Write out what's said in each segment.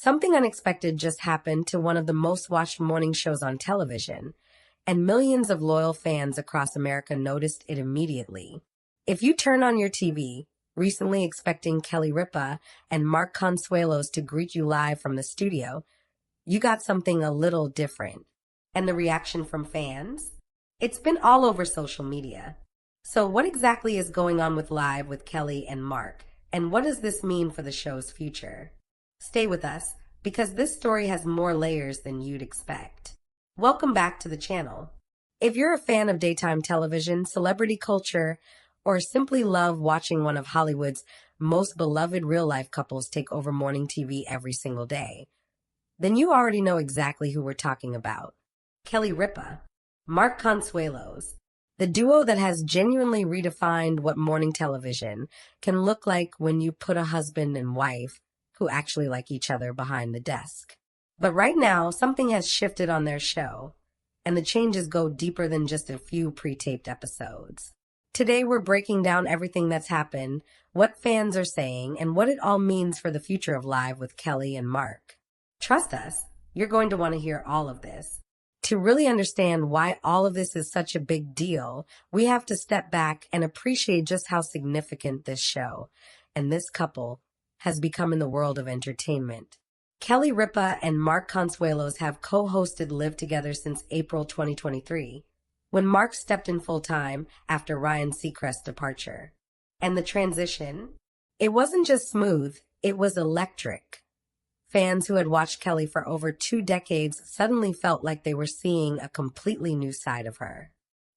Something unexpected just happened to one of the most watched morning shows on television, and millions of loyal fans across America noticed it immediately. If you turn on your TV, recently expecting Kelly Ripa and Mark Consuelos to greet you live from the studio, you got something a little different. And the reaction from fans? It's been all over social media. So what exactly is going on with Live with Kelly and Mark, and what does this mean for the show's future? Stay with us, because this story has more layers than you'd expect. Welcome back to the channel. If you're a fan of daytime television, celebrity culture, or simply love watching one of Hollywood's most beloved real-life couples take over morning TV every single day, then you already know exactly who we're talking about. Kelly Ripa, Mark Consuelos, the duo that has genuinely redefined what morning television can look like when you put a husband and wife who actually like each other behind the desk. But right now, something has shifted on their show, and the changes go deeper than just a few pre-taped episodes. Today, we're breaking down everything that's happened, what fans are saying, and what it all means for the future of Live with Kelly and Mark. Trust us, you're going to want to hear all of this. To really understand why all of this is such a big deal, we have to step back and appreciate just how significant this show and this couple has become in the world of entertainment. Kelly Ripa and Mark Consuelos have co-hosted Live Together since April 2023, when Mark stepped in full-time after Ryan Seacrest's departure. And the transition? It wasn't just smooth, it was electric. Fans who had watched Kelly for over 2 decades suddenly felt like they were seeing a completely new side of her.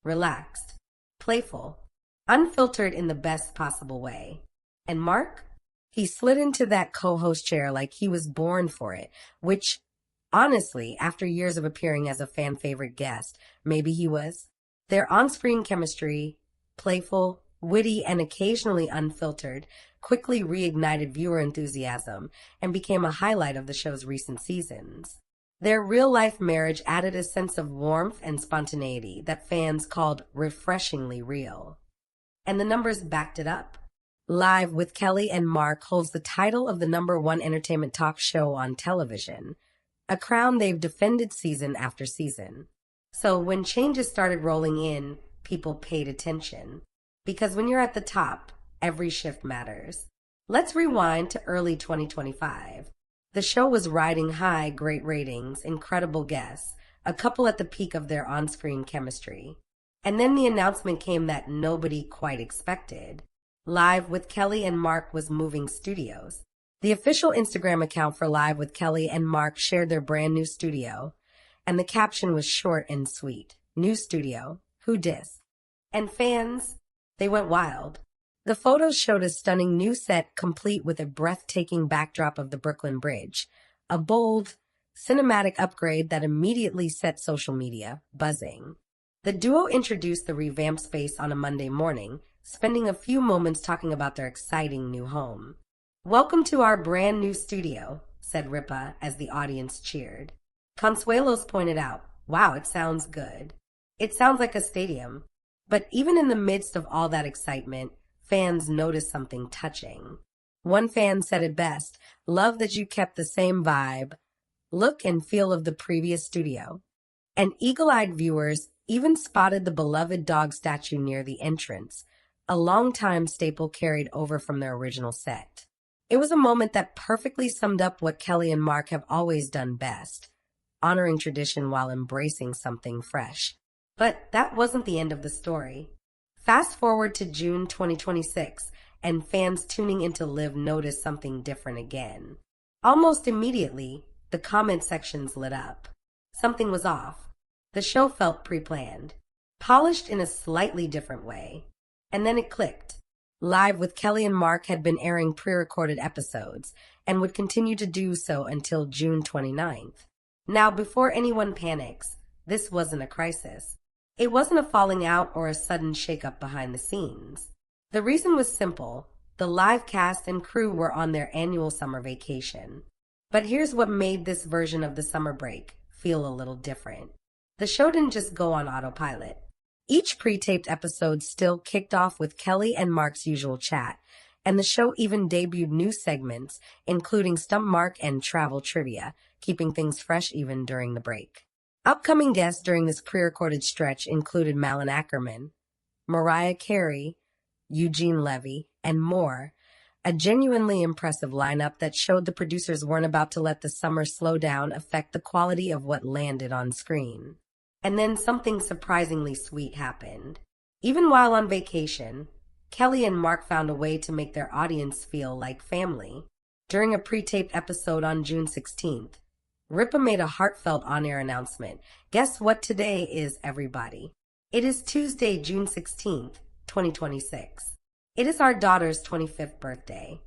Relaxed, playful, unfiltered in the best possible way. And Mark? He slid into that co-host chair like he was born for it, which, honestly, after years of appearing as a fan favorite guest, maybe he was. Their on-screen chemistry, playful, witty, and occasionally unfiltered, quickly reignited viewer enthusiasm and became a highlight of the show's recent seasons. Their real-life marriage added a sense of warmth and spontaneity that fans called refreshingly real. And the numbers backed it up. Live with Kelly and Mark holds the title of the #1 entertainment talk show on television, a crown they've defended season after season. So when changes started rolling in, people paid attention. Because when you're at the top, every shift matters. Let's rewind to early 2025. The show was riding high, great ratings, incredible guests, a couple at the peak of their on-screen chemistry. And then the announcement came that nobody quite expected. Live with Kelly and Mark was moving studios. The official Instagram account for Live with Kelly and Mark shared their brand new studio, and the caption was short and sweet. New studio, who dis? And fans, they went wild. The photos showed a stunning new set complete with a breathtaking backdrop of the Brooklyn Bridge, a bold, cinematic upgrade that immediately set social media buzzing. The duo introduced the revamped space on a Monday morning, spending a few moments talking about their exciting new home. "Welcome to our brand new studio," said Ripa as the audience cheered. Consuelos pointed out, "Wow, it sounds good. It sounds like a stadium." But even in the midst of all that excitement, fans noticed something touching. One fan said it best, "Love that you kept the same vibe, look and feel of the previous studio." And eagle-eyed viewers even spotted the beloved dog statue near the entrance, a longtime staple carried over from their original set. It was a moment that perfectly summed up what Kelly and Mark have always done best, honoring tradition while embracing something fresh. But that wasn't the end of the story. Fast forward to June 2026, and fans tuning into Live noticed something different again. Almost immediately, the comment sections lit up. Something was off. The show felt pre-planned, polished in a slightly different way. And then it clicked. Live with Kelly and Mark had been airing pre-recorded episodes and would continue to do so until June 29th. Now, before anyone panics, this wasn't a crisis. It wasn't a falling out or a sudden shakeup behind the scenes. The reason was simple. The Live cast and crew were on their annual summer vacation. But here's what made this version of the summer break feel a little different. The show didn't just go on autopilot. Each pre-taped episode still kicked off with Kelly and Mark's usual chat, and the show even debuted new segments, including Stump Mark and Travel Trivia, keeping things fresh even during the break. Upcoming guests during this pre-recorded stretch included Malin Ackerman, Mariah Carey, Eugene Levy, and more, a genuinely impressive lineup that showed the producers weren't about to let the summer slowdown affect the quality of what landed on screen. And then something surprisingly sweet happened. Even while on vacation, Kelly and Mark found a way to make their audience feel like family. During a pre-taped episode on June 16th, Ripa made a heartfelt on-air announcement. Guess what today is, everybody? It is Tuesday, June 16th, 2026. It is our daughter's 25th birthday.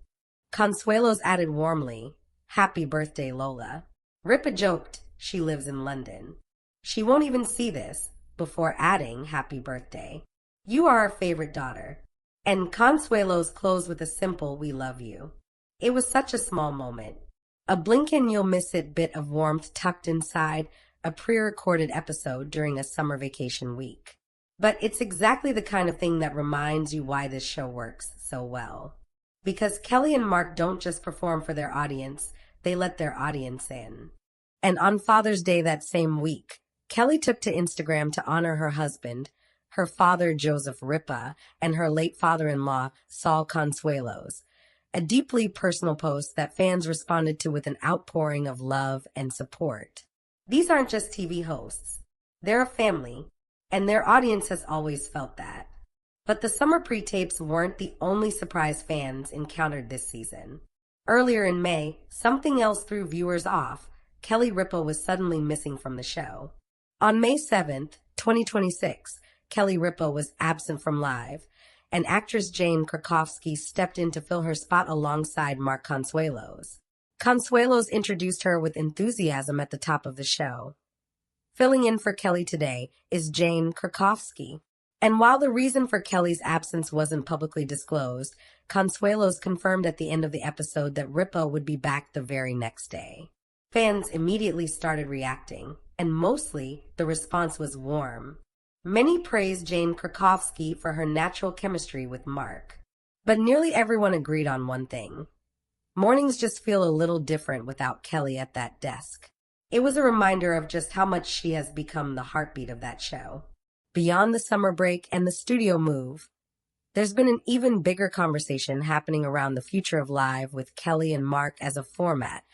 Consuelos added warmly, "Happy birthday, Lola." Ripa joked she lives in London. She won't even see this, before adding, "Happy birthday. You are our favorite daughter." And Consuelos closed with a simple, "We love you." It was such a small moment. A blink and you'll miss it bit of warmth tucked inside a pre-recorded episode during a summer vacation week. But it's exactly the kind of thing that reminds you why this show works so well. Because Kelly and Mark don't just perform for their audience, they let their audience in. And on Father's Day that same week, Kelly took to Instagram to honor her husband, her father Joseph Ripa, and her late father-in-law Saul Consuelos, a deeply personal post that fans responded to with an outpouring of love and support. These aren't just TV hosts. They're a family, and their audience has always felt that. But the summer pre-tapes weren't the only surprise fans encountered this season. Earlier in May, something else threw viewers off. Kelly Ripa was suddenly missing from the show. On May 7th, 2026, Kelly Ripa was absent from live, and actress Jane Krakowski stepped in to fill her spot alongside Mark Consuelos. Consuelos introduced her with enthusiasm at the top of the show. Filling in for Kelly today is Jane Krakowski. And while the reason for Kelly's absence wasn't publicly disclosed, Consuelos confirmed at the end of the episode that Ripa would be back the very next day. Fans immediately started reacting, and mostly the response was warm. Many praised Jane Krakowski for her natural chemistry with Mark. But nearly everyone agreed on one thing. Mornings just feel a little different without Kelly at that desk. It was a reminder of just how much she has become the heartbeat of that show. Beyond the summer break and the studio move, there's been an even bigger conversation happening around the future of live with Kelly and Mark as a format,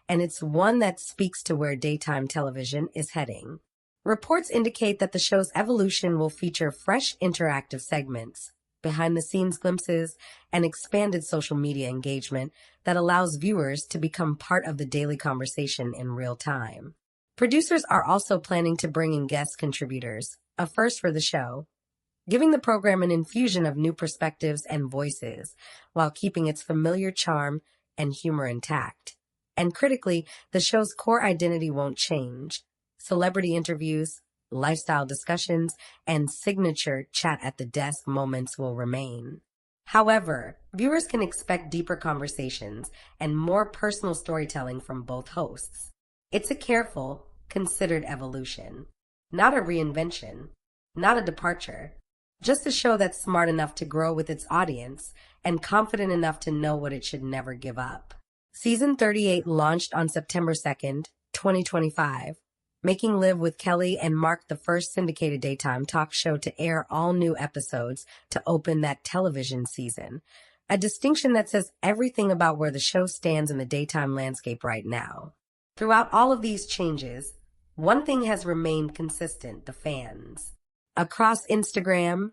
and it's one that speaks to where daytime television is heading. Reports indicate that the show's evolution will feature fresh interactive segments, behind-the-scenes glimpses, and expanded social media engagement that allows viewers to become part of the daily conversation in real time. Producers are also planning to bring in guest contributors, a first for the show, giving the program an infusion of new perspectives and voices while keeping its familiar charm and humor intact. And critically, the show's core identity won't change. Celebrity interviews, lifestyle discussions, and signature chat-at-the-desk moments will remain. However, viewers can expect deeper conversations and more personal storytelling from both hosts. It's a careful, considered evolution, not a reinvention, not a departure, just a show that's smart enough to grow with its audience and confident enough to know what it should never give up. Season 38 launched on September 2nd, 2025, making Live with Kelly and Mark the first syndicated daytime talk show to air all new episodes to open that television season, a distinction that says everything about where the show stands in the daytime landscape right now. Throughout all of these changes, one thing has remained consistent: the fans. Across Instagram,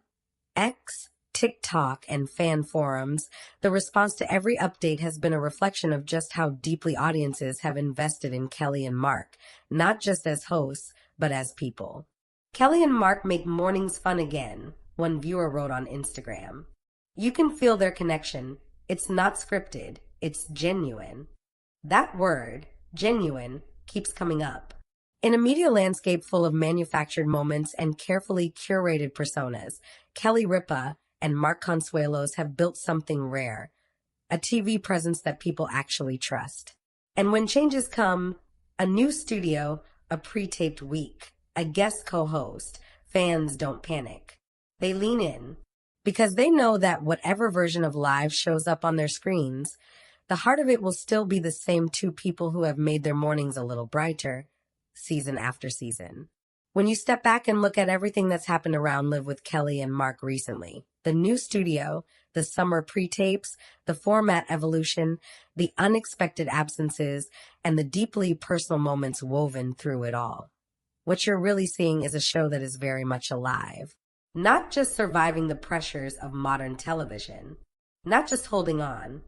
X, TikTok, and fan forums, the response to every update has been a reflection of just how deeply audiences have invested in Kelly and Mark, not just as hosts, but as people. Kelly and Mark make mornings fun again, one viewer wrote on Instagram. You can feel their connection. It's not scripted, it's genuine. That word, genuine, keeps coming up. In a media landscape full of manufactured moments and carefully curated personas, Kelly Ripa and Mark Consuelos have built something rare, a TV presence that people actually trust. And when changes come, a new studio, a pre-taped week, a guest co-host, fans don't panic. They lean in. because they know that whatever version of Live shows up on their screens, the heart of it will still be the same two people who have made their mornings a little brighter, season after season. When you step back and look at everything that's happened around Live with Kelly and Mark recently, the new studio, the summer pre-tapes, the format evolution, the unexpected absences, and the deeply personal moments woven through it all, what you're really seeing is a show that is very much alive. Not just surviving the pressures of modern television, not just holding on,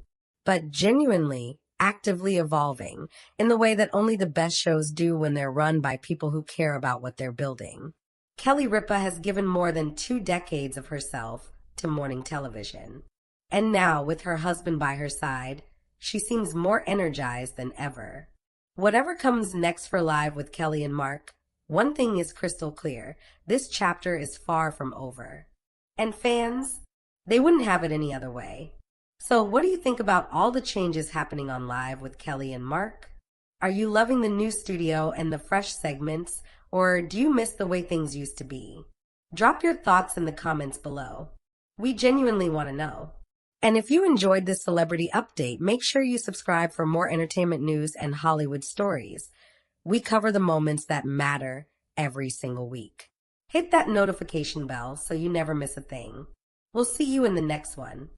but genuinely, actively evolving in the way that only the best shows do when they're run by people who care about what they're building. Kelly Ripa has given more than 2 decades of herself to morning television. And now, with her husband by her side, she seems more energized than ever. Whatever comes next for Live with Kelly and Mark, one thing is crystal clear: this chapter is far from over. And fans, they wouldn't have it any other way. So what do you think about all the changes happening on Live with Kelly and Mark? Are you loving the new studio and the fresh segments, or do you miss the way things used to be? Drop your thoughts in the comments below. We genuinely want to know. And if you enjoyed this celebrity update, make sure you subscribe for more entertainment news and Hollywood stories. We cover the moments that matter every single week. Hit that notification bell so you never miss a thing. We'll see you in the next one.